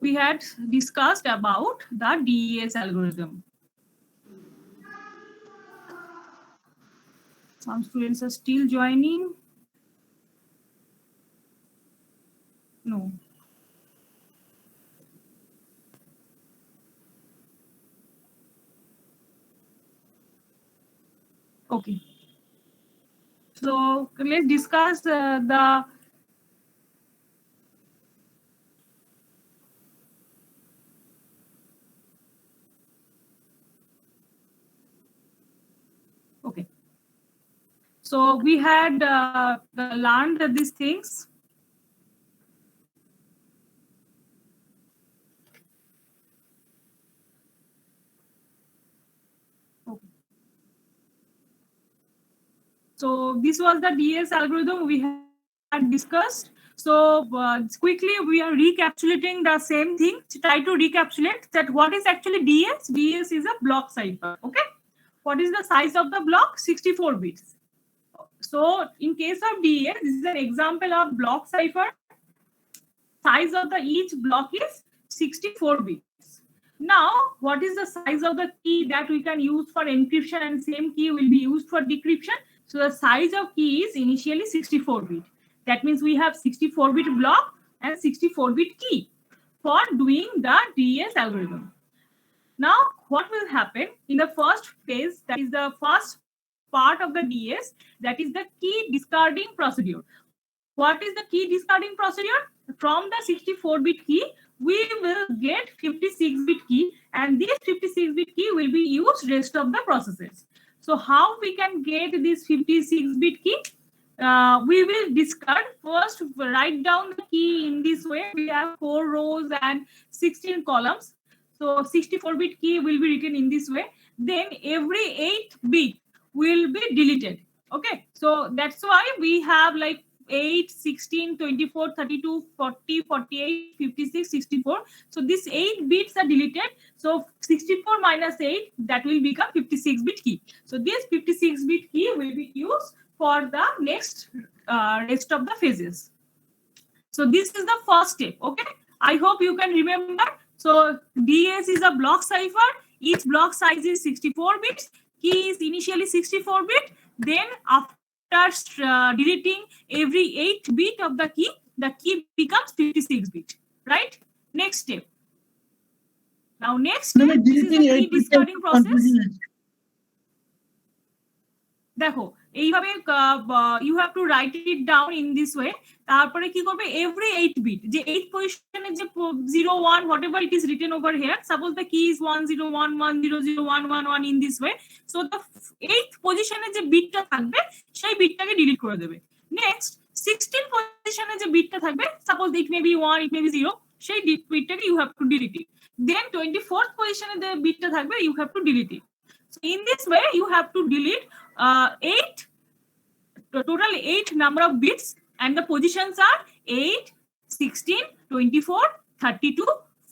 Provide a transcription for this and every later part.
we had discussed about the DES algorithm. Some students are still joining. No. Okay. So let's discuss the okay. So we had learned these things. Okay. So this was the DES algorithm we had discussed. So quickly we are recapitulating the same thing. To try to recapitulate that what is actually DES? DES is a block cipher. Okay. What is the size of the block? 64 bits. So in case of DES, this is an example of block cipher. Size of the each block is 64 bits. Now, what is the size of the key that we can use for encryption, and same key will be used for decryption? So the size of key is initially 64 bit. That means we have 64 bit block and 64 bit key for doing the DES algorithm. Now, what will happen in the first phase, that is the first part of the DES, that is the key discarding procedure. What is the key discarding procedure? From the 64-bit key, we will get 56-bit key, and this 56-bit key will be used rest of the processes. So how we can get this 56-bit key? We will discard. First, write down the key in this way. We have 4 rows and 16 columns. So 64-bit key will be written in this way. Then every 8 bit will be deleted. Okay, so that's why we have like 8, 16, 24, 32, 40, 48, 56, 64. So these 8 bits are deleted. So 64 minus 8, that will become 56-bit key. So this 56-bit key will be used for the next rest of the phases. So this is the first step. Okay, I hope you can remember. So DES is a block cipher. Each block size is 64 bits. Key is initially 64 bit. Then after deleting every 8 bit of the key becomes 56 bit. Right? Next step. Now next step, this is the key discarding process. দেখো এইভাবে you have to write it down in this way. তারপরে কি করবে, every 8 bit যে 8 পজিশনে যে 01 whatever it is written over here, suppose the key is 1011001111 in this way, so the 8th পজিশনে যে বিটটা থাকবে সেই বিটটাকে ডিলিট করে দেবে। নেক্সট 16 পজিশনে যে বিটটা থাকবে, suppose it may be 1, it may be 0, সেই বিটটাকে you have to delete it. Then 24th পজিশনে যে বিটটা থাকবে you have to delete it. So in this way you have to delete 8 number of bits, and the positions are 8, 16, 24, 32,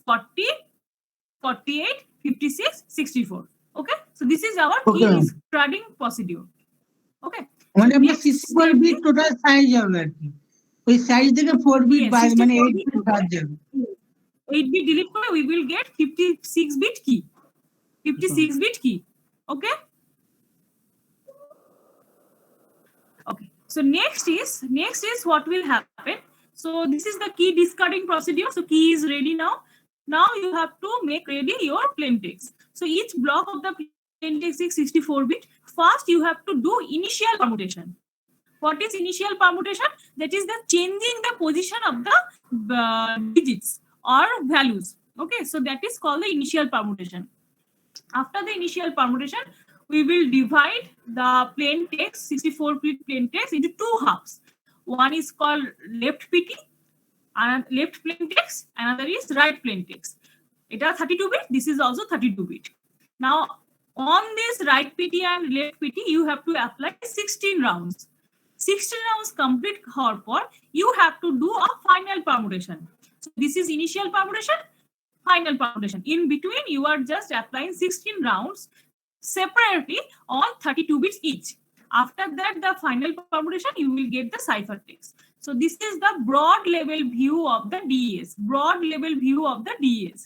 40, 48, 56, 64. Okay, so this is our key discarding procedure. Okay, মানে আমরা 64 bit total size হবে আর কি, ওই size থেকে 4 bit বাদ মানে 8 bit বাদ যাবে। 8 bit delete করে we will get 56 bit key. 56 bit key. Okay. Okay, so next is what will happen. So this is the key discarding procedure. So key is ready now. Now you have to make ready your plain text. So each block of the plain text is 64 bit. First you have to do initial permutation. What is initial permutation? That is the changing the position of the digits or values. Okay, so that is called the initial permutation. After the initial permutation, we will divide the plain text, 64-bit plain text, into 2 halves. One is called left PT, and left plain text, another is right plain text. It is 32-bit, this is also 32-bit. Now, on this right PT and left PT, you have to apply 16 rounds. 16 rounds complete হওয়ার পর, you have to do a final permutation. So this is initial permutation, final permutation. In between, you are just applying 16 rounds separately on 32 bits each. After that, the final permutation, you will get the cipher text. So this is the broad level view of the DES. Broad level view of the DES.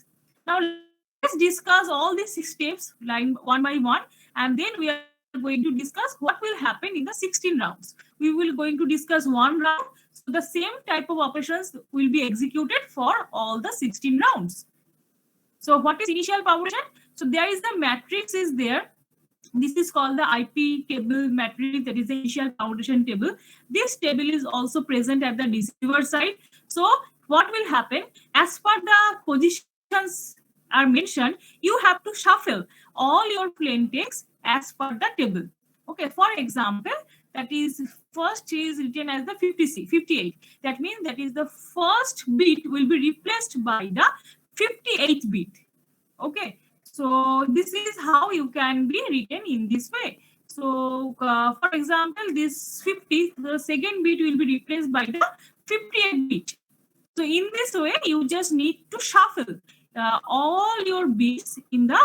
Now let's discuss all these 6 steps line one by one, and then we are going to discuss what will happen in the 16 rounds. We will going to discuss one round. So the same type of operations will be executed for all the 16 rounds. So what is initial permutation? So there is the matrix is there. This is called the IP table matrix, that is the initial permutation table. This table is also present at the receiver side. So what will happen? As per the positions are mentioned, you have to shuffle all your plain text as per the table. Okay, for example, that is first is written as the 58. That means that is the first bit will be replaced by the 58th bit. Okay, so this is how you can be written in this way. So for example, this 50, the second bit will be replaced by the 58 bit. So in this way, you just need to shuffle all your bits in the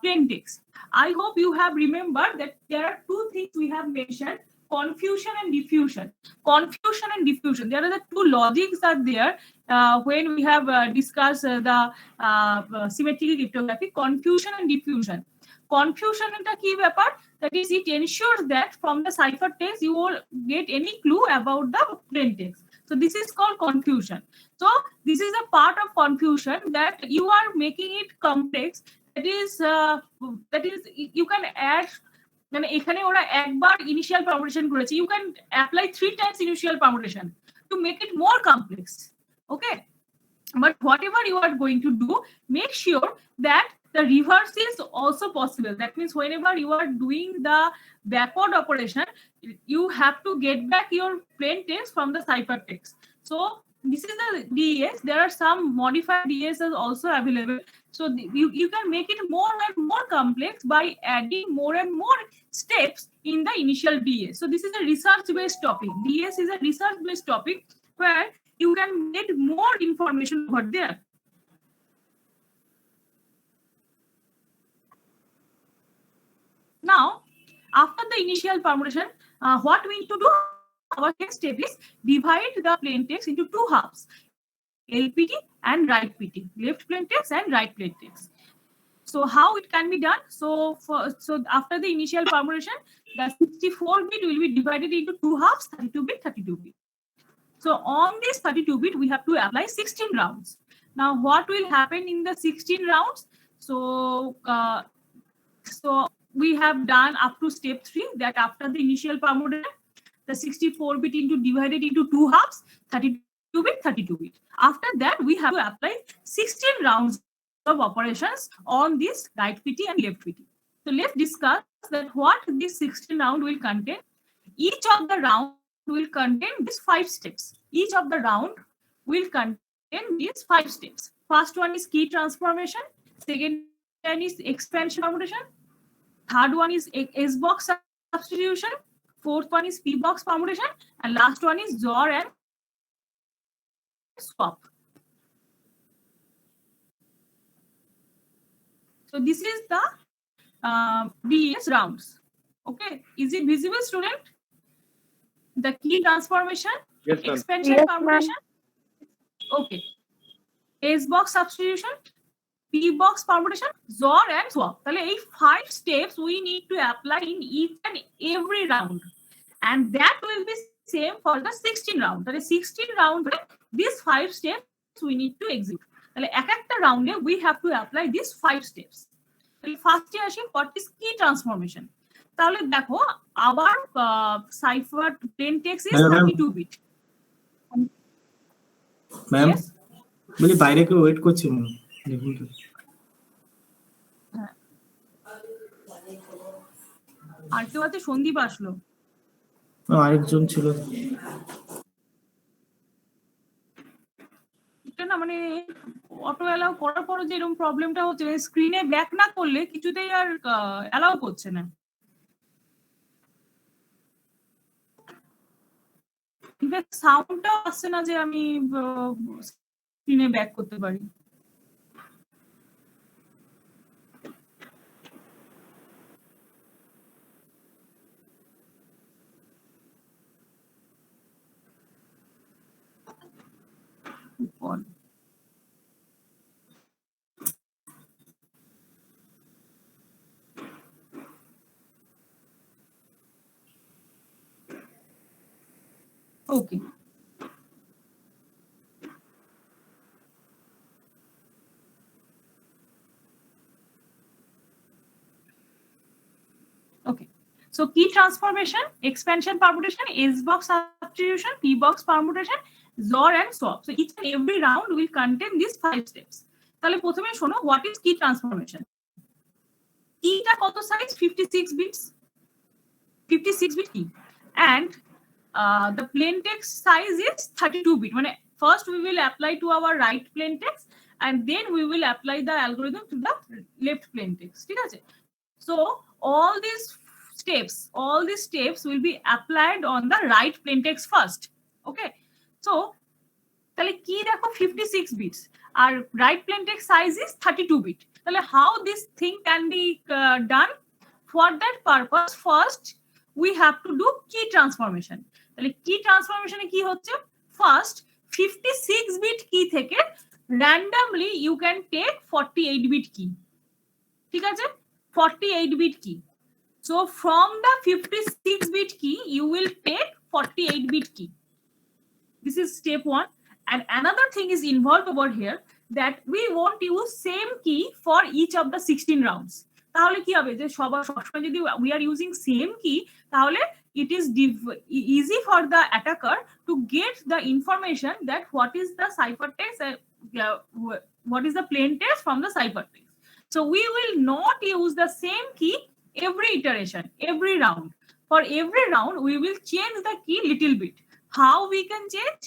plain text. I hope you have remembered that there are 2 things we have mentioned: confusion and diffusion. Confusion and diffusion. There are the 2 logics are there when we have discussed the symmetrical cryptography. Confusion and diffusion. Confusion is a key ব্যাপার, that is it ensures that from the cipher text you will get any clue about the plain text. So this is called confusion. So this is a part of confusion that you are making it complex. That is you can add, মানে এখানে ওরা একবার initial permutation করেছে, you can apply 3 times initial permutation to make it more complex. Okay, but whatever you are going to do, make sure that the reverse is also possible. That means whenever you are doing the backward operation, you have to get back your plain text from the ciphertext. So this is the DES. There are some modified DESs also available. So you can make it more and more complex by adding more and more steps in the initial DES. So this is a research-based topic. DES is a research-based topic where you can get more information over there. Now, after the initial permutation, what we need to do? Our next step is divide the plain text into 2 halves: LPT and right PT, left plain text and right plain text. So how it can be done? So after the initial permutation, the 64 bit will be divided into 2 halves, 32 bit, 32 bit. So on this 32 bit, we have to apply 16 rounds. Now, what will happen in the 16 rounds? So we have done up to step 3, that after the initial permutation, the 64 bit divided into 2 halves, 32 bit, 32 bit. After that, we have to apply 16 rounds of operations on this right PT and left PT. So let's discuss that what this 16 round will contain. Each of the round will contain these 5 steps. Each of the round will contain these 5 steps. First one is key transformation. Second one is expansion permutation. Third one is S-box substitution. Fourth one is P-box permutation. And last one is XOR and swap. So this is the DES rounds. Okay, is it visible, student? The key transformation, yes, expansion permutation. Okay, S-box substitution, P-box permutation, XOR and swap. তাহলে এই 5 steps we need to apply in each and every round, and that will be same for the 16 round. তাহলে 16 round these 5 steps we need to execute. তাহলে এক একটা রাউন্ডে we have to apply these 5 steps. তাহলে ফার্স্টে আসি what is key transformation. তাহলে দেখো আবার cipher plane text is 32 bit. Ma'am বলি বাইরে কেউ ওয়েট করছে ম্যাম, দেখুন তো। আর কেউ আছে? সন্দীপ আসলো, আরেকজন ছিল এটা না, মানে অটো অ্যালাউ করার পর যে এরকম প্রবলেমটা হচ্ছে, স্ক্রিনে ব্যাক না করলে কিছুতেই আর অ্যালাউ করছে না। ইনফ্যাক্ট সাউন্ডটাও আসছে না যে আমি স্ক্রিনে ব্যাক করতে পারি। on. Okay. Okay. So key transformation, expansion permutation, S box substitution, P box permutation, XOR and swap. So each and every round will contain these 5 steps. তাহলে প্রথমে শোনো what is key transformation. Keyটা কত size? 56 bits. 56 bit key. And the plain text size is 32 bit. মানে first we will apply to our right plain text and then we will apply the algorithm to the left plain text. ঠিক আছে? So all these steps will be applied on the right plain text first. Okay. So তাহলে কি দেখো 56 bits R right plain text size is 32 bit. তাহলে how this thing can be done? For that purpose first we have to do key transformation. তাহলে key transformation এ কি হচ্ছে? First 56 bit key থেকে randomly you can take 48 bit key. ঠিক আছে? 48 bit key. So from the 56 bit key, you will take 48 bit key. This is step 1. And another thing is involved over here that we won't use same key for each of the 16 rounds. তাহলে কি হবে যে সবসময় যদি we are using same key তাহলে it is easy for the attacker to get the information that what is the ciphertext and what is the plain text from the ciphertext. So we will not use the same key every iteration, every round. For every round, we will change the key little bit. How we can change?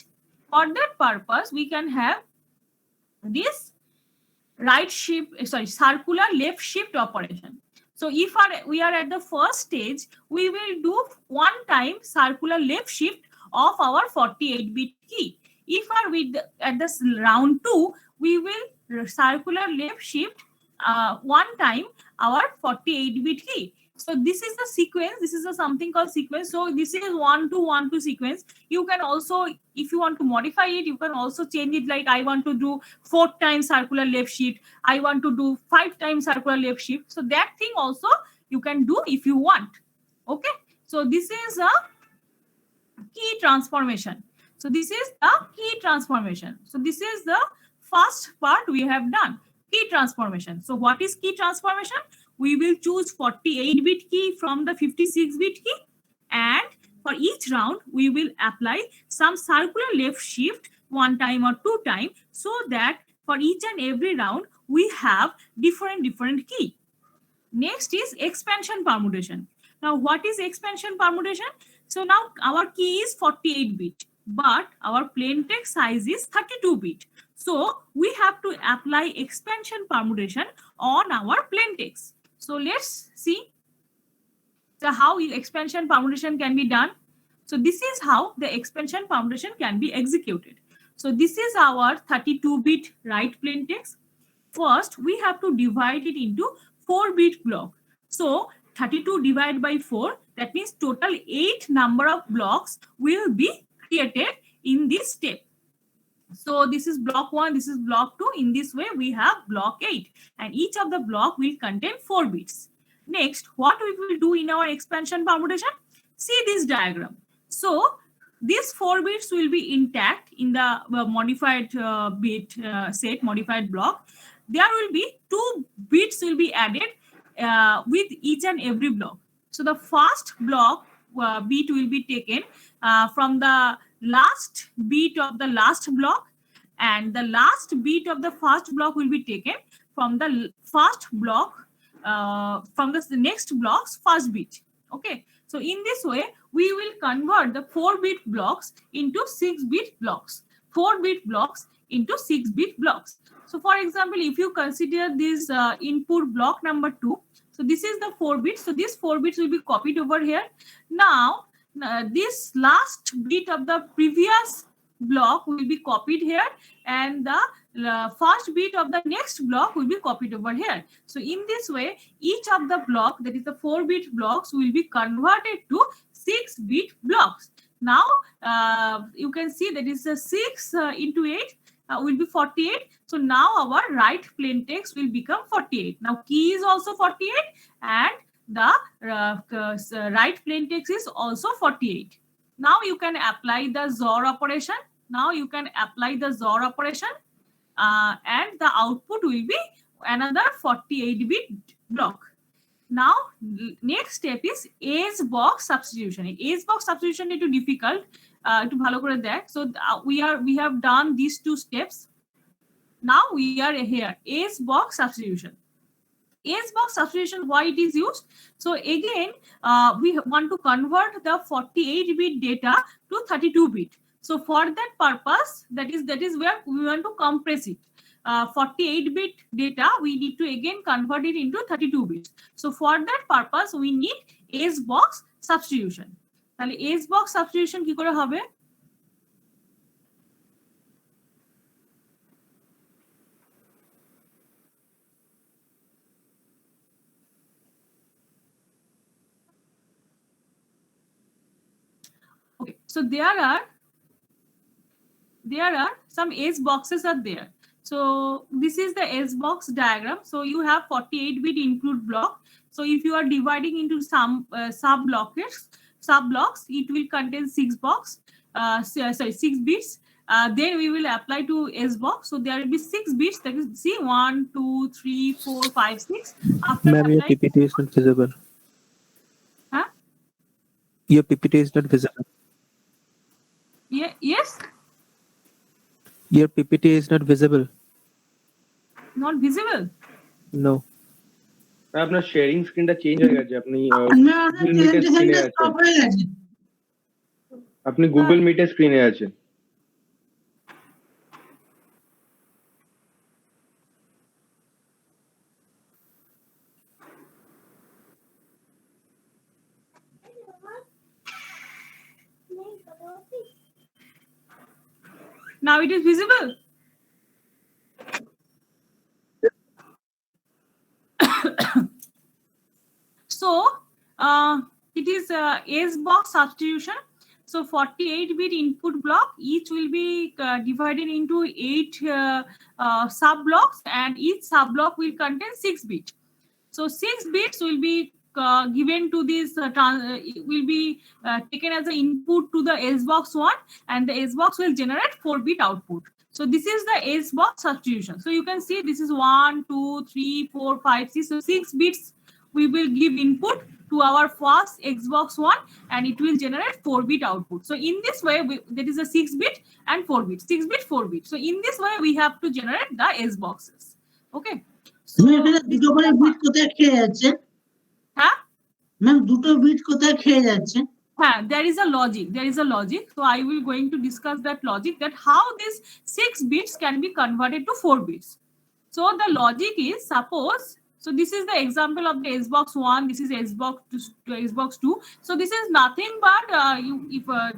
For that purpose, we can have this circular left shift operation. So if we are at the first stage, we will do one time circular left shift of our 48-bit key. If at this round 2, we will circular left shift one time our 48-bit key. So this is the sequence. This is something called sequence. So this is 1-2-1-2 sequence. You can also, if you want to modify it, you can also change it like I want to do 4 times circular left shift. I want to do 5 times circular left shift. So that thing also you can do if you want. Okay. So this is a key transformation. So this is the key transformation. So this is the first part we have done. Key transformation. So what is key transformation? We will choose 48-bit key from the 56-bit key, and for each round we will apply some circular left shift 1 time or 2 times so that for each and every round we have different key. Next is expansion permutation. Now what is expansion permutation? So now our key is 48-bit, but our plain text size is 32-bit. So we have to apply expansion permutation on our plain text. So let's see how expansion permutation can be done. So this is how the expansion permutation can be executed. So this is our 32-bit right plain text. First, we have to divide it into 4-bit block. So 32 divided by 4, that means total 8 number of blocks will be created in this step. So this is block 1, this is block 2. In this way, we have block 8. And each of the block will contain 4 bits. Next, what we will do in our expansion permutation? See this diagram. So these 4 bits will be intact in the modified bit set, modified block. There will be 2 bits will be added with each and every block. So the first block bit will be taken from the last bit of the last block, and the last bit of the first block will be taken from the first block from the next block's first bit. Okay, so in this way we will convert the 4-bit blocks into 6-bit blocks, 4-bit blocks into 6-bit blocks. So for example, if you consider this input block number 2, so this is the 4 bits. So these 4 bits will be copied over here. Now this last bit of the previous block will be copied here, and the first bit of the next block will be copied over here. So in this way, each of the block, that is the 4-bit blocks, will be converted to 6-bit blocks. Now you can see that is a 6 into 8. will be 48. So now our write plain text will become 48. Now key is also 48 and the write plain text is also 48. Now you can apply the XOR operation. And the output will be another 48-bit block. Now next step is age box substitution. Age box substitution is too difficult to bhalo kore dekh. So we have done these two steps. Now we are here, age box substitution. Age box substitution, why it is used? So again, we want to convert the 48-bit data to 32-bit. So for that purpose, that is where we want to compress it. 48-bit data, we need to again convert it into 32 bits. So for that purpose, we need age box substitution. তাহলে age box substitution কি করে হবে? Okay, so there are some age boxes are there. So this is the age box diagram. So you have 48-bit include block. So if you are dividing into some sub blocks, it will contain 6 bits. Then we will apply to age box. So there will be 6 bits. That is, see, 1, 2, 3, 4, 5, 6. Ma'am, your PPT is not visible. Huh? Your PPT is not visible. Yeah. Yes. Your PPT is not visible. Not visible. No. আপনার sharing স্ক্রিনটা change হয়ে গেছে, আপনি আপনি Google মিটের স্ক্রিনে আছেন। Now it is visible. So it is age box substitution. So 48-bit input block, each will be divided into 8 sub blocks, and each sub block will contain 6 bits. So 6 bits will be given to this will be taken as an input to the age box 1, and the age box will generate 4-bit output. So this is the age box substitution. So you can see this is 1, 2, 3, 4, 5, 6. So 6 bits we will give input to our first Xbox One, and it will generate 4-bit output. So in this way, that is a 6-bit and 4-bit, 6-bit, 4-bit. So in this way, we have to generate the S boxes. Okay. So দুটো করে bit কোথায় খেয়ে যাচ্ছে? হ্যাঁ ma'am দুটো bit কোথায় খেয়ে যাচ্ছে? হ্যাঁ, there is a logic. So I will going to discuss that logic, that how these 6 bits can be converted to 4 bits. So the logic is, suppose, so this is the example of the Xbox One, this is Xbox 2. So this is nothing but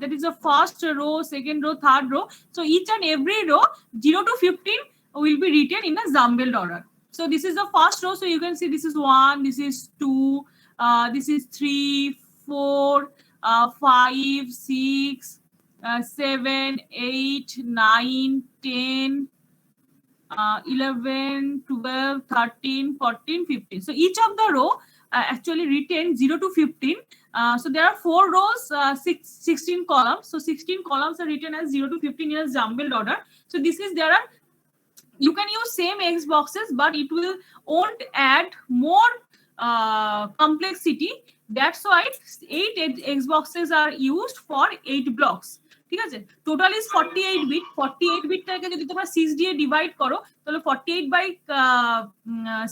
that is the first row, second row, third row. So each and every row 0 to 15 will be written in a jumbled order. So this is the first row. So you can see this is 1, this is 2, this is 3, 4, 5, 6, 7, 8, 9, 10, 11, 12, 13, 14, 15. So each of the row actually written 0 to 15. So there are 4 rows, 16 columns. So 16 columns are written as 0 to 15 in a jumbled order. So this is, there are, you can use same X boxes, but it will won't add more complexity. That's why 8 X boxes are used for 8 blocks. ঠিক আছে, total is 48 bit. 48 বিটটাকে যদি তোমরা 6 দিয়ে divide করো তাহলে 48 by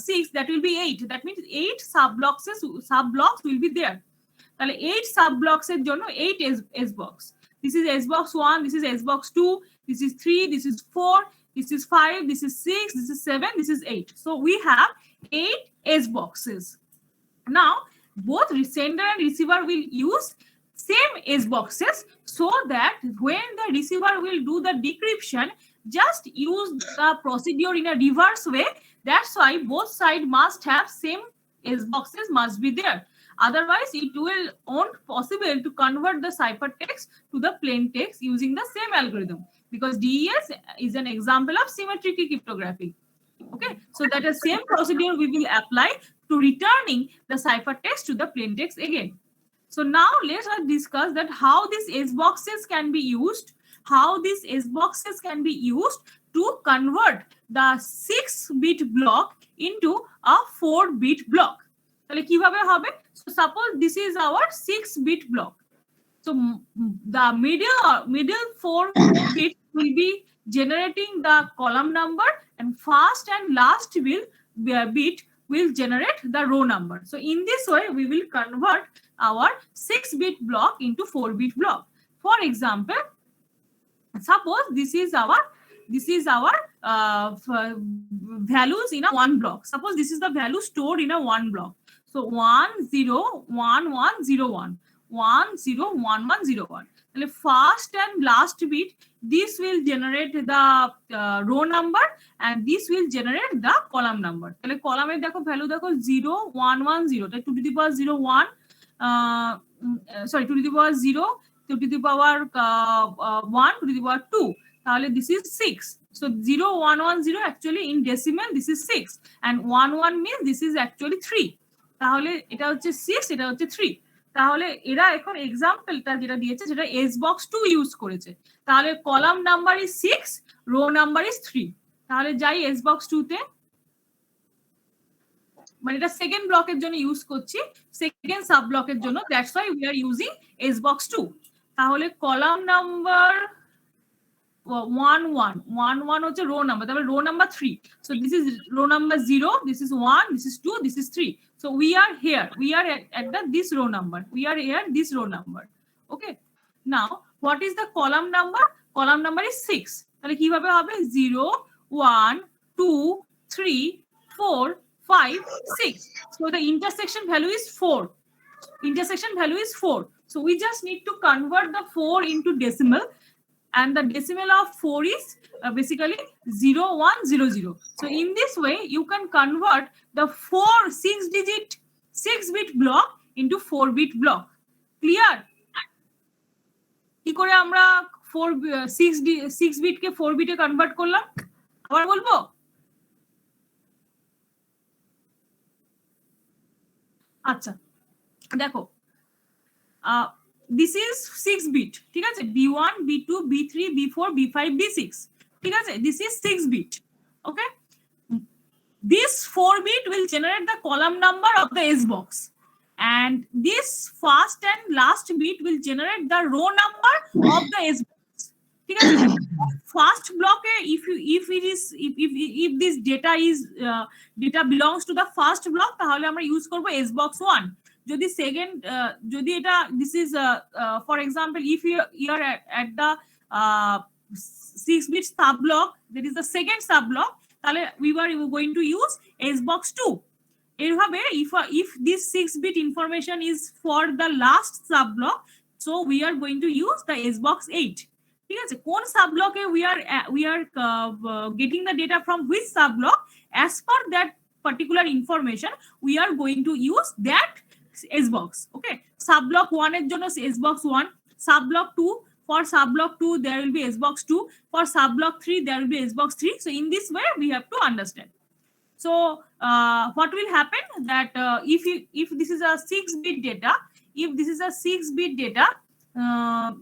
6, that will be 8। That means 8 sub blocks will be there. তাহলে 8 sub blocks এর জন্য 8 S box. This is S box 1, this is S box 2, this is 3, this is 4, this is 5, this is 6, this is 7, this is 8. So we have 8 S boxes. Now both sender and receiver will use same S boxes, so that when the receiver will do the decryption, just use the procedure in a reverse way. That's why both sides must have same S boxes must be there. Otherwise, it will won't possible to convert the ciphertext to the plain text using the same algorithm. because DES is an example of symmetric cryptography. Okay, so that the same procedure we will apply to returning the ciphertext to the plain text again. So now let us discuss that how these S boxes can be used, to convert the 6-bit block into a 4-bit block. তাহলে কিভাবে হবে? So suppose this is our 6-bit block. So the middle 4 bit will be generating the column number, and first and last bit will generate the row number. So in this way, we will convert our 6-bit block into 4-bit block. For example, suppose this is our values in a 1 block. Suppose this is the value stored in a 1 block. So 101101. 101101. The first and last bit, this will generate the row number, and this will generate the column number. তাহলে কলামে দেখো value দেখো 0110, তাই 2 to the power 01, 2 to the power 0, 2 to the power 1, 2 to the power 2. তাহলে this is 6. So 0110 actually in decimal this is 6, and 11 means this is actually 3. তাহলে এটা হচ্ছে 6, এটা হচ্ছে 3. তাহলে এরা এখন এক্সাম্পলটা যেটা দিয়েছে সেটা S box 2 ইউজ করেছে। তাহলে column number is 6, rho number is 3। তাহলে যাই S box 2 তে, মানে এটা সেকেন্ড ব্লকের জন্য ইউজ করছি, সেকেন্ড সাব ব্লকের জন্য, that's why we are using S box 2। তাহলে কলাম নাম্বার 11 হচ্ছে রো নাম্বার, তাহলে rho number 3। So this is rho number 0, this is 1, this is 2, this is 3। So we are here. We are at this row number. We are here this row number. Okay. Now, what is the column number? Column number is 6. তাহলে কিভাবে হবে? 0, 1, 2, 3, 4, 5, 6. So the intersection value is 4. Intersection value is 4. So we just need to convert the 4 into decimal, and the decimal of 4 is basically 0100. So in this way, you can convert the 6-bit block into 4-bit block. Clear? কি করে আমরা 6 bit কে 4 bit এ convert করলাম আবার বলবো? আচ্ছা দেখো, this is 6 bit, ঠিক আছে, B1, B2, B3, B4, B5, B6, ঠিক আছে, this is 6 bit. Okay, this 4 bit will generate the column number of the S box, and this first and last bit will generate the row number of the S box. ঠিক আছে, first block if this data belongs to the first block, তাহলে আমরা use করব S box 1। যদি second, যদি এটা this is for example if you are at the 6-bit sub block, that is the second sub block, তাহলে we were going to use S box 2। এভাবে if this 6-bit information is for the last sub block, so we are going to use the S box 8। ঠিক আছে, কোন sub ব্লকে we are getting the data from which sub block, as per that particular information we are going to use that S box. Okay, sub block 1 এর জন্য S box 1, sub block 2, for sub block 2 there will be S box 2, for sub block 3 there will be S box 3. So in this way we have to understand. So what will happen that if this is a 6-bit data,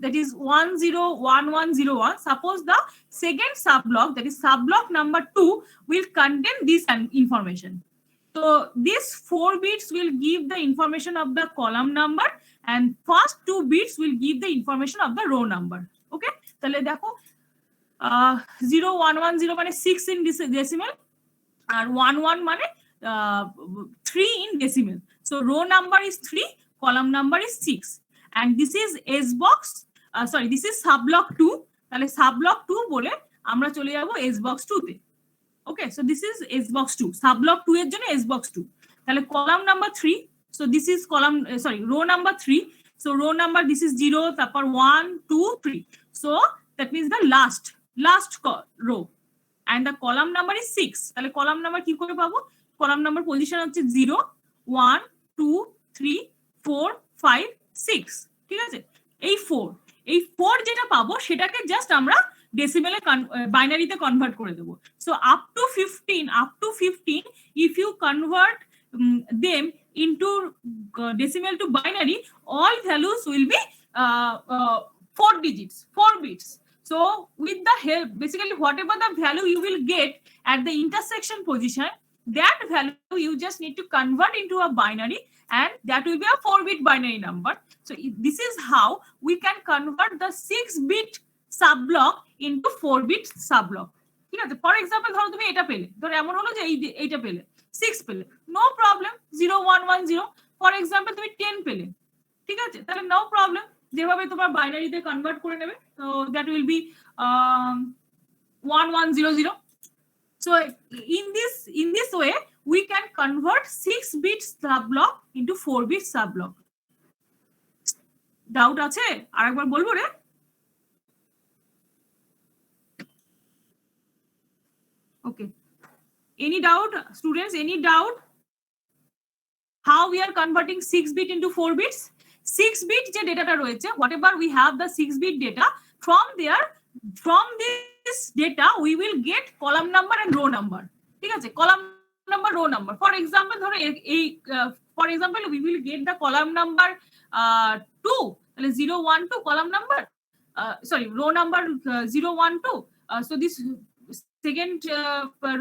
that is 101101, suppose the second sub block, that is sub block number 2, will contain this information. So these 4 bits will give the information of the column number, and first 2 bits will give the information of the row number. Okay, তাহলে দেখো 0110 মানে 6 in decimal, আর 11 মানে 3 in decimal. So row number is 3, column number is 6, and this is S box, this is sub block 2। তাহলে sub block 2 বলে আমরা চলে যাব S box 2 তে। Okay, so this is S box 2, sub block 2 এর জন্য S box 2। তাহলে column number 3, so this is row number 3, so row number this is 0, তারপর 1, 2, 3, so that means the last row, and the column number is 6। তাহলে column number কি করে পাবো? column number position হচ্ছে 0, 1, 2, 3, 4, 5, 6। ঠিক আছে, এই 4 যেটা পাবো সেটাকে জাস্ট আমরা ডেসিমেলে বাইনারিতে কনভার্ট করে দেবো। So up to 15 if you convert them into decimal to binary, all values will be 4 digits, 4 bits. So with the help, basically whatever the value you will get at the intersection position, that value you just need to convert into a binary, and that will be a 4-bit binary number. So this is how we can convert the 6-bit subblock into 4-bit subblock. ঠিক আছে, for example ধরো তুমি এটা পেলে, ধরো এমন হলো যে এইটা পেলে 6 পেলে, নো প্রবলেম 0110। ফর এক্সাম্পল তুমি 10 পেলে, ঠিক আছে, তাহলে নো প্রবলেম, যেভাবে তোমার বাইনারিতে কনভার্ট করে নেবে, তো that will B 1100। So in this way we can convert 6-bit subblock into 4-bit subblock. Doubt আছে? আরেকবার বলবো রে? Okay. Any doubt, students? Any doubt? How we are converting 6-bit into 4 bits? 6-bit যে ডেটাটা রয়েছে, whatever we have the 6-bit data, from this data we will get column number and row number. ঠিক আছে, column number, row number. For example, ধরো for example we will get the column number 2, তাহলে 012 column number, sorry, row number 012. So this second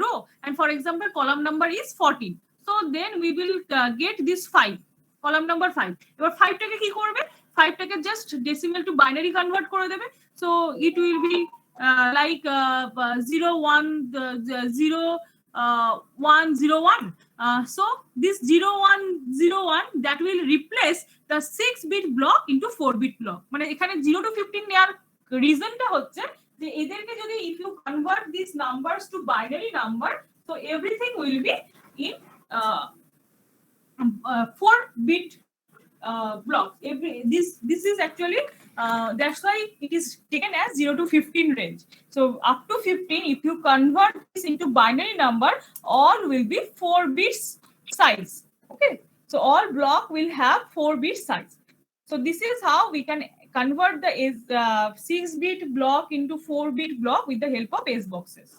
row, and for example column number is 14. So then we will get this 5, column number 5. এবার 5 টাকে কি করবে? 5 টাকে just decimal to binary convert করে দেবে। So it will be like 0101. So this 0101 that will replace the 6-bit block into 4-bit block. মানে এখানে 0 to 15 নেওয়ার রিজনটা হচ্ছে যে এদেরকে যদি if you convert these numbers to binary number, so everything will be in 4-bit blocks. This is actually that's why it is taken as 0 to 15 range. So up to 15, if you convert this into binary number, all will be 4 bits size. Okay, so all block will have 4-bit size. So this is how we can convert the 6-bit block into 4-bit block with the help of S boxes.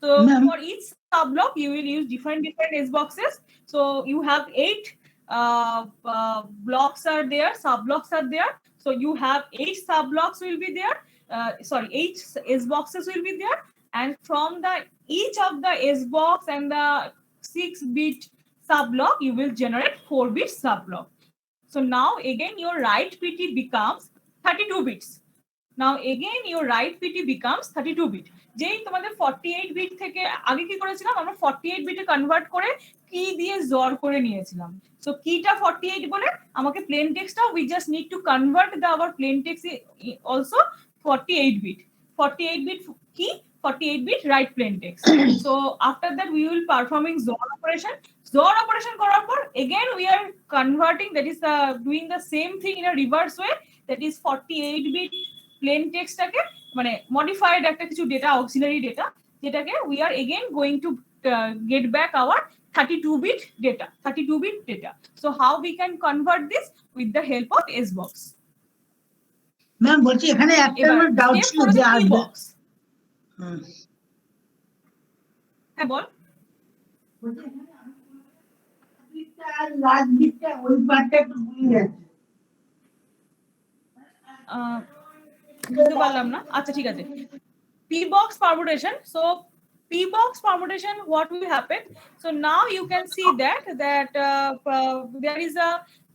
So for each subblock you will use different S boxes. So you have 8 blocks are there, subblocks are there. So you have 8 subblocks will be there. 8 S boxes will be there, and from each of the S box and the 6-bit subblock you will generate 4-bit subblock. So now again your write PT becomes 32 bits. Now again your write PT becomes 32 bit. যেই তোমাদের 48 bit থেকে আগে কি করেছিলাম আমরা 48 বিটে convert করে কি দিয়ে জর করে নিয়েছিলাম। সো কিটা 48 বলে আমাকে প্লেন টেক্সটটা we just need to convert the our plain text also 48 bit. 48 bit কি 48 bit write plain text. So after that we will performing XOR operation. XOR operation করার পর again we are converting, that is doing the same thing in a reverse way, that is 48 bit plain text টাকে মানে modified একটা কিছু data, auxiliary data, যেটাকে we are again going to get back our 32 bit data, 32 bit data. So how we can convert this? With the help of S box. Ma'am বলছি এখানে একটা আমার doubt ছিল যে আসবে। হ্যাঁ বল। লাস্ট বিটটা ওই পার্টটা একটু ভুলে যাচ্ছে। বুঝতে পারলাম না, আচ্ছা ঠিক আছে। P box permutation. So P box permutation, what will happen? So now you can see that there is a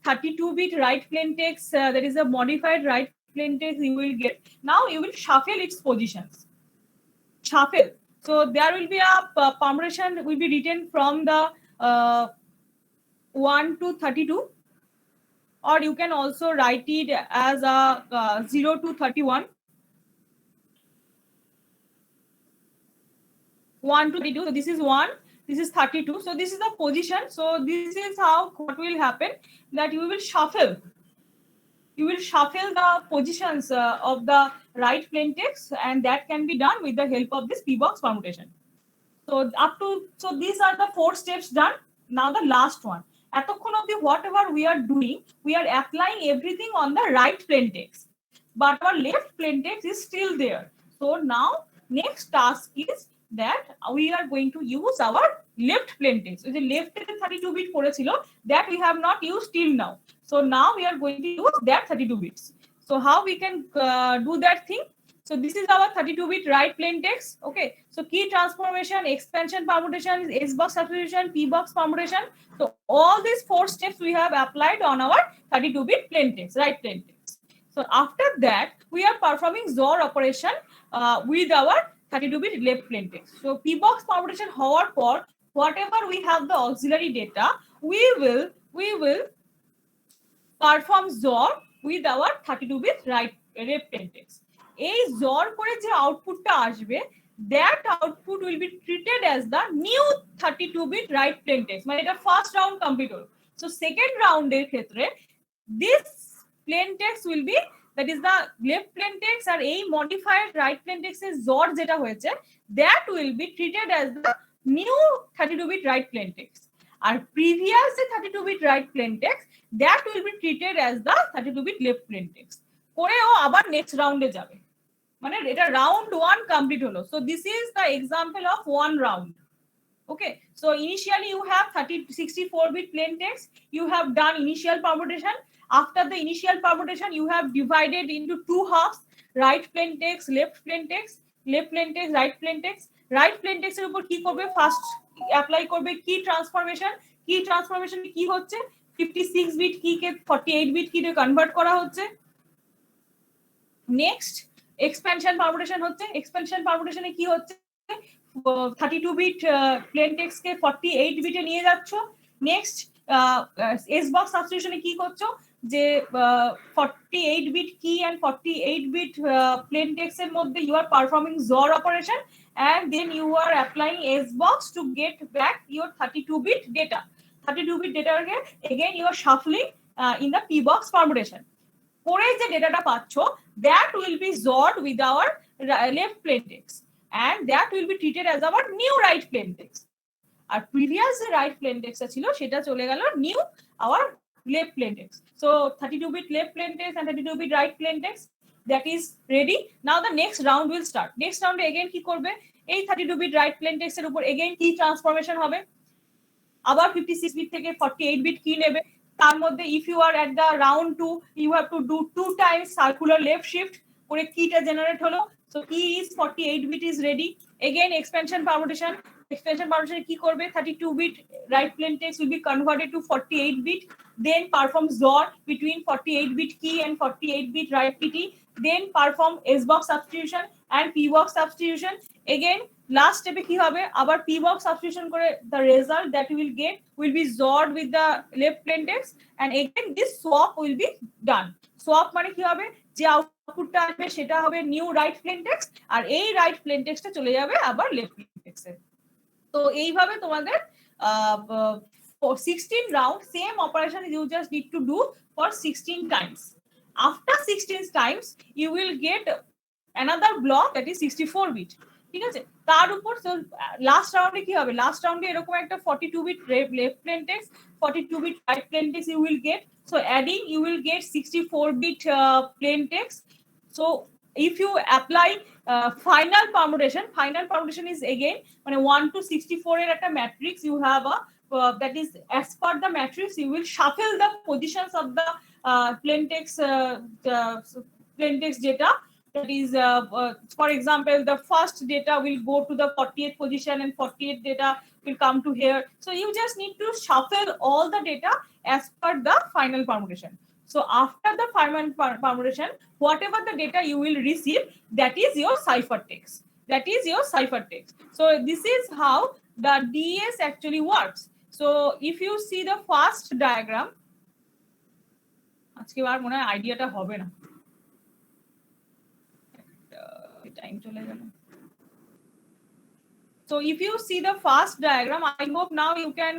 32-bit write plain text, there is a modified write plain text you will get. Now you will shuffle its positions. Shuffle. So there will be a permutation will be written from the 1 to 32, or you can also write it as a 0 to 31. 1 to 32. So this is 1, this is 32. So this is the position. So this is how what will happen, that you will shuffle. You will shuffle the positions of the write plain text, and that can be done with the help of this P box permutation. So these are the 4 steps done. Now the last one. এতক্ষণ অবধি whatever we are doing, we are applying everything on the right plain text, but our left plain text is still there. So now next task is that we are going to use our left plain text. So the left 32 bit করেছিল that we have not used till now. So now we are going to use that 32 bits. So how we can do that thing? So this is our 32-bit right plain text. Okay. So key transformation, expansion permutation, S-box substitution, P-box permutation. So all these 4 steps we have applied on our 32-bit plain text, right plain text. So after that, we are performing XOR operation with our 32-bit left plain text. So P-box permutation হওয়ার পর, whatever we have the auxiliary data, we will perform XOR with our 32-bit right left plain text. এই XOR করে যে আউটপুটটা আসবে, that output will be treated as the new 32-bit right plain text. মানে এটা first round complete হলো। So second রাউন্ডের ক্ষেত্রে this plain text will be, that is the left plain text, আর এই modified right plain text এর XOR যেটা হয়েছে, that will be treated as the new 32-bit right plain text. R previous 32-bit right plain text, that will be treated as the 32-bit left plain text. করেও আবার next রাউন্ডে যাবে, মানে এটা round 1 complete হলো। So this is the example of 1 round. Okay, so initially you have 64-bit plain text. You have done initial permutation. After the initial permutation, you have divided into 2 halves: right plain text, left plain text, left plain text, right plain text. Right plain text এর উপর কি করবে? First apply করবে কি transformation. কি transformation কি হচ্ছে? 56-bit কি কে 48-bit কি তে কনভার্ট করা হচ্ছে। নেক্সট এক্সপেনশন পারমুটেশন হচ্ছে। এক্সপেনশন পারমুটেশনে কি হচ্ছে? 32-bit প্লেন টেক্সট কে 48-bit এ নিয়ে যাচ্ছ। নেক্সট এস বক্স সাবস্টিটিউশনে কি করছো? যে 48-bit কি এন্ড 48-bit প্লেন টেক্সট এর মধ্যে you are performing XOR operation and then you are applying SBox to get back your 32-bit data. 32-bit data again you are shuffling in the P-box permutation. পরে যে ডেটাটা পাচ্ছ, that will be XORed with our left plain text and that will be treated as our new right plain text. R previous যে right plain text ছিল সেটা চলে গেল new our left plain text. So 32-bit left plain text and 32-bit right plain text, that is ready. Now the next round will start. Next round again কি করবে? এই 32-bit right plain text এর উপর again কি transformation হবে? আবার 56-bit থেকে 48-bit কি নেবে। তার মধ্যে if you are at the round 2, you have to do 2 times circular left shift করে কিটা জেনারেট হলো। So key is 48-bit is ready. Again expansion permutation. Expansion permutation কি করবে? 32-bit right plain text will be converted to 48-bit, then perform XOR between 48-bit key and 48-bit right PT, then perform S-box substitution and P-box substitution. Again last step কি হবে? আবার P-box substitution করে the result that you will get will be XORed with the left plain text and again this swap will be done. Swap মানে কি হবে? যে আউটপুটটা আসবে সেটা হবে নিউ রাইট প্লেন টেক্সট আর এই রাইট প্লেন টেক্সটে চলে যাবে আবার লেফট প্লেন টেক্সটে। তো এইভাবে তোমাদের 16 round same operation you just need to do for 16 times. After 16 times you will get another block that is 64-bit. ঠিক আছে, তার উপর লাস্ট রাউন্ডে কি হবে? লাস্ট রাউন্ডে এরকম একটা 42-bit left plain text, 42-bit right plain text you will get. So adding you will get 64-bit plain text. So if you apply final permutation is again মানে 1 to 64 এর একটা matrix you have a that is as per the matrix you will shuffle the positions of the plain text data. That is for example the first data will go to the 48th position and 48th data will come to here. So you just need to shuffle all the data as per the final permutation. So after the final permutation, whatever the data you will receive, that is your ciphertext. That is your ciphertext. So this is how the DS actually works. So if you see the first diagram, আজকে আর মনে হয় আইডিয়াটা হবে না, time চলে গেল। So if you see the first diagram, I hope now you can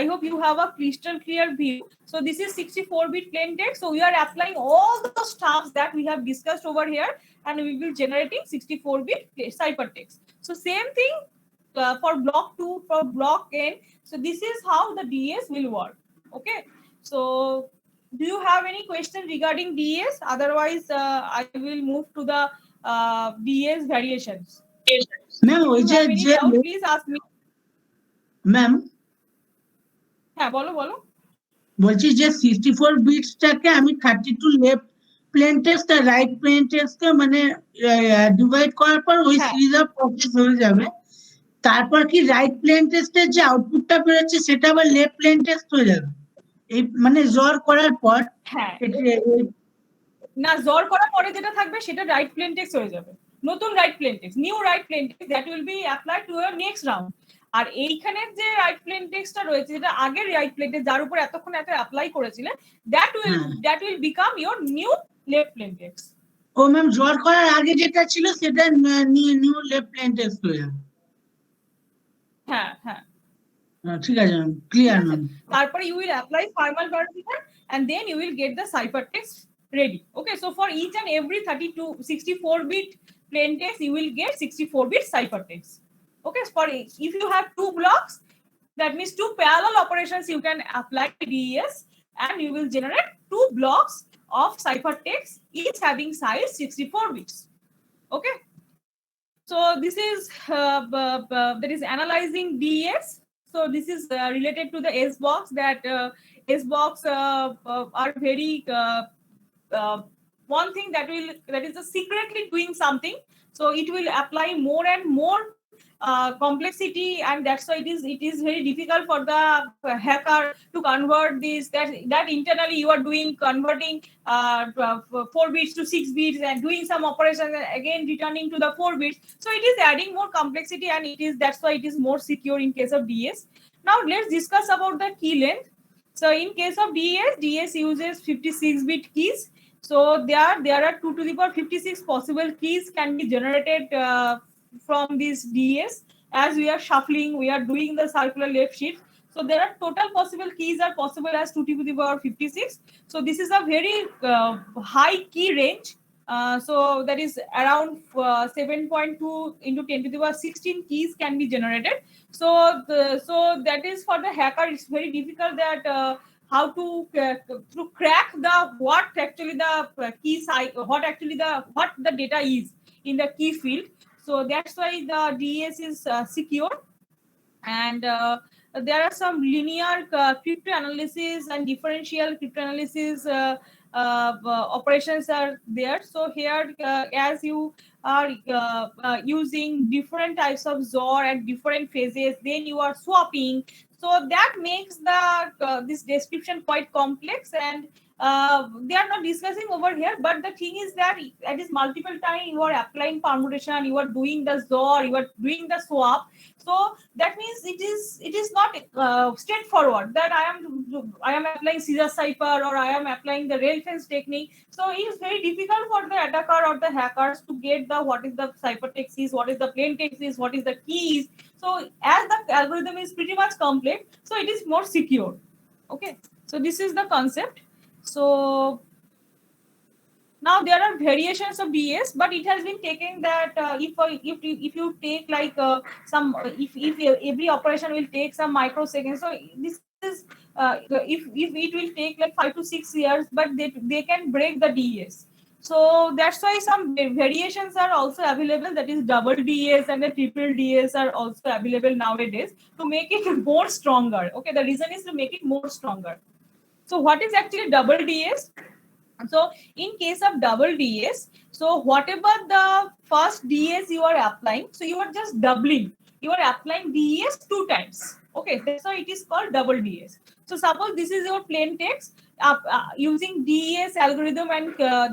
I hope you have a crystal clear view. So this is 64-bit plain text. So we are applying all the stuffs that we have discussed over here and we will generating 64-bit ciphertext. So same thing for block 2, for block n. So this is how the DS will work. Okay. So do you have any question regarding DES? Otherwise, I will move to the DES variations. Ma'am If ওই you যে have any যে doubt, please ask me. Ma'am হ্যাঁ, বলো বলো। বলছি যে 64 বিটসটাকে আমি 32 left plain text আর right plane টেক্সটকে মানে ডিভাইড করার পর ওই হ্যাঁ। সিরিজ অফ প্রসেস হয়ে যাবে, তারপর কি রাইট প্লেন টেক্সটের যে আউটপুটটা বেরোচ্ছে সেটা আবার লেফট প্লেন টেক্সট হয়ে যাবে এই মানে জর করার পর? হ্যাঁ, এটা- না, জর করার পরে যেটা থাকবে সেটা রাইট প্লেন টেক্সট হয়ে যাবে, নতুন right plain text, new right plain text that will be applied to your next round. আর এইখানে যে রাইট প্লেন টেক্সটটা রয়েছে, যেটা আগের রাইট প্লেন টেক্সট যার উপর এতক্ষণ একটা অ্যাপ্লাই করেছিলেন, that will become your new left plain text. ও ম্যাম জর করার আগে যেটা ছিল সেটা নিউ লেফট প্লেন টেক্সট হয়ে যাবে। হ্যাঁ হ্যাঁ, ঠিক আছে ম্যাম, ক্লিয়ার ম্যাম। তারপরে you will apply formal verification and then you will get the ciphertext ready. Okay, so for each and every 64 bit plain text you will get 64 bit ciphertext. Okay, for if you have 2 blocks, that means 2 parallel operations, you can apply DES and you will generate 2 blocks of ciphertext, each having size 64 bits. Okay, so this is that is analyzing DES. So this is related to the SBox, that SBox are very one thing that is secretly doing something. So it will apply more and more complexity, and that's why it is very difficult for the hacker to convert this, that internally you are doing converting 4 bits to 6 bits and doing some operations and again returning to the 4 bits. So it is adding more complexity, and that's why it is more secure in case of DES. Now let's discuss about the key length. So in case of DES uses 56 bit keys. So there are 2 to the power 56 possible keys can be generated from this DES. As we are shuffling, we are doing the circular left shift. So there are total possible keys are possible as 2 to the power 56. So this is a very high key range. So that is around 7.2 into 10 to the power 16 keys can be generated. So that is for the hacker. It's very difficult that how to crack the what the data is in the key field. So that's why the DES is secure, and there are some linear cryptanalysis and differential cryptanalysis operations are there. So here, as you are using different types of XOR at different phases, then you are swapping. So that makes the this description quite complex, and they are not discussing over here. But the thing is that at this multiple time you are applying permutation, you are doing the XOR, you are doing the swap. So that means it is not straightforward that I am applying Caesar cipher or I am applying the rail fence technique. So it is very difficult for the attacker or the hackers to get the what is the ciphertext is, what is the plain text is, what is the keys. So as the algorithm is pretty much complex, so it is more secure. Okay, so this is the concept. So now there are variations of DES, but it has been taken that if you take like if every operation will take some microseconds, so this is if it will take like 5 to 6 years, but they can break the DES. So that's why some variations are also available, that is double DES and the triple DES are also available nowadays to make it more stronger. Okay, the reason is to make it more stronger. So what is actually double DES? So in case of double DES, so whatever the first DES you are applying, so you are just doubling, you are applying DES 2 times. Okay, that's why it is called double DES. So suppose this is your plain text, using DES algorithm and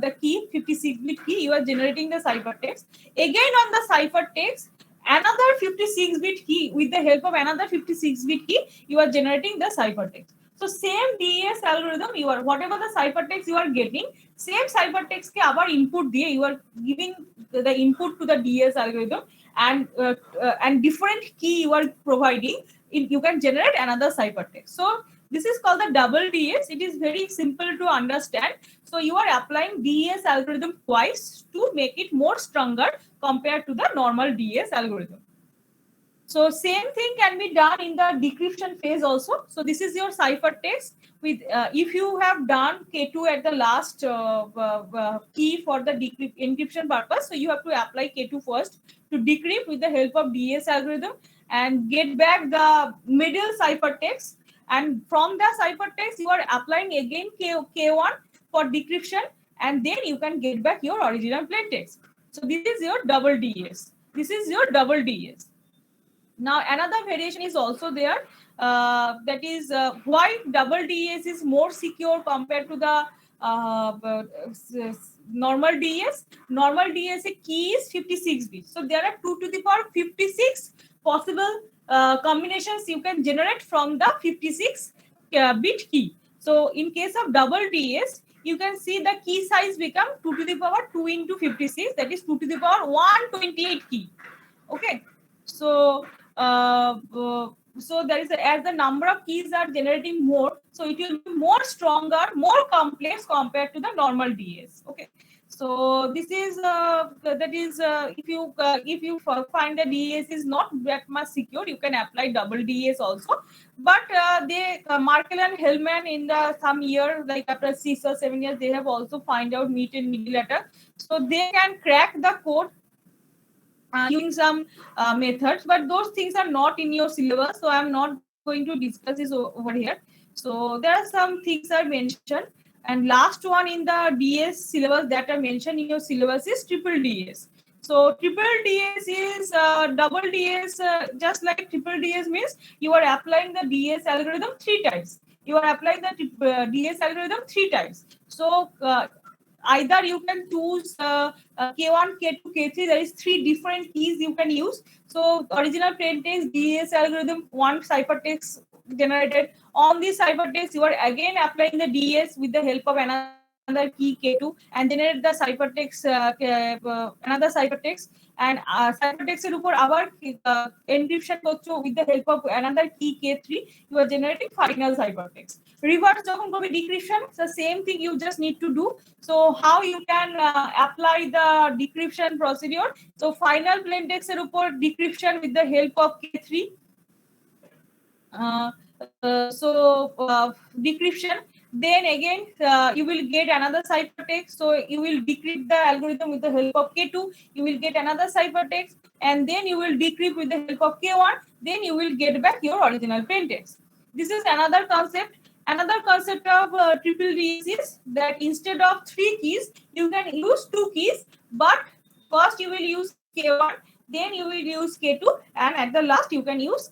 the key 56-bit key, you are generating the ciphertext. Again on the ciphertext, another 56-bit key, with the help of another 56-bit key, you are generating the ciphertext. So same DES algorithm, you are whatever the ciphertext you are getting, same ciphertext ke abar input diye you are giving the input to the DES algorithm, and different key you are providing, you can generate another ciphertext. So this is called the double DES. It is very simple to understand. So you are applying DES algorithm twice to make it more stronger compared to the normal DES algorithm. So same thing can be done in the decryption phase also. So this is your ciphertext with if you have done K2 at the last key for the encryption purpose, so you have to apply K2 first to decrypt with the help of DES algorithm and get back the middle ciphertext. And from the ciphertext, you are applying again K1 for decryption, and then you can get back your original plaintext. So this is your double DES. This is your double DES. Now another variation is also there, that is why double DES is more secure compared to the normal DES. Normal DES key is 56 bits. So there are 2 to the power 56 possible combinations you can generate from the 56 bit key. So in case of double DES, you can see the key size become 2 to the power 2 into 56, that is 2 to the power 128 key. Okay, so so there is as the number of keys are generating more, so it will be more stronger, more complex compared to the normal DES. Okay, so this is that is if you find the DES is not that much secure, you can apply double DES also. But Markel and Hellman in the some year, like after 6 or 7 years, they have also find out meet and middle attack, so they can crack the code using some methods, but those things are not in your syllabus, so I'm not going to discuss this over here. So there are some things are mentioned, and last one in the DS syllabus that are mentioned in your syllabus is triple DS. So triple DS is double DS, just like triple DS means you are applying the DS algorithm 3 times. You are applying the DS algorithm 3 times. So either you can choose K1, K2, K3. There is 3 different keys you can use. So original plaintext, DES algorithm, one ciphertext generated. On this ciphertext, you are again applying the DES with the help of another key K2 and generate the ciphertext, another ciphertext. And ciphertext এর উপর আবার encryption করছো with the help of another key K3, you are generating final ciphertext. Reverse যখন করবে decryption, the same thing you just need to do. So how you can apply the decryption procedure? So final plaintext এর উপর decryption with the help of K3. So decryption. Then again, you will get another ciphertext. So you will decrypt the algorithm with the help of K2. You will get another ciphertext, and then you will decrypt with the help of K1. Then you will get back your original plaintext. This is another concept. Another concept of triple DES is that instead of 3 keys, you can use 2 keys. But first you will use K1. Then you will use K2, and at the last you can use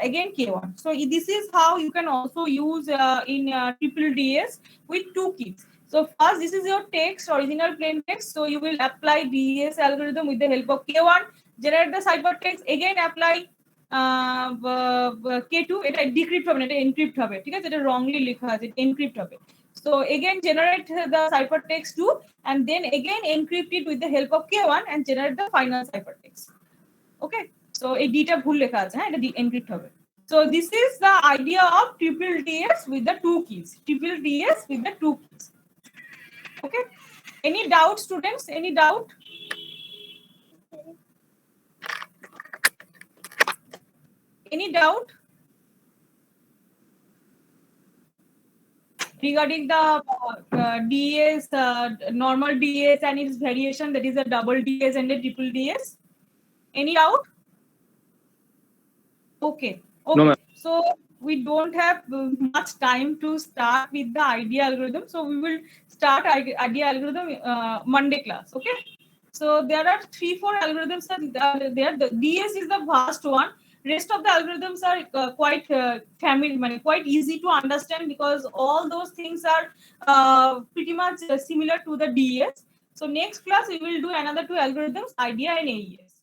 again K1. So this is how you can also use in triple DES with 2 keys. So first, this is your text, original plain text. So you will apply DES algorithm with the help of K1, generate the ciphertext, again apply K2. এটা decrypt হবে না, এটা encrypt হবে, ঠিক আছে? এটা wrongly লেখা আছে, encrypt হবে. So again generate the ciphertext 2, and then again encrypt it with the help of K1 and generate the final ciphertext. Okay, so এই ডিটা ভুল লেখা আছে, হ্যাঁ, এটা encrypt হবে. So this is the idea of triple DS with the 2 keys. Triple DS with the 2 keys. Okay, any doubt, students? Any doubt? Any doubt regarding the DES, normal DES and its variation, that is a double DES and a triple DES? Any doubt? Okay. No, ma'am. So we don't have much time to start with the idea algorithm. So we will start idea algorithm Monday class. Okay. So there are 3-4 algorithms there. The DS is the vast one. Rest of the algorithms are quite familiar, quite easy to understand, because all those things are pretty much similar to the DES. So next class we will do another 2 algorithms, IDEA and AES.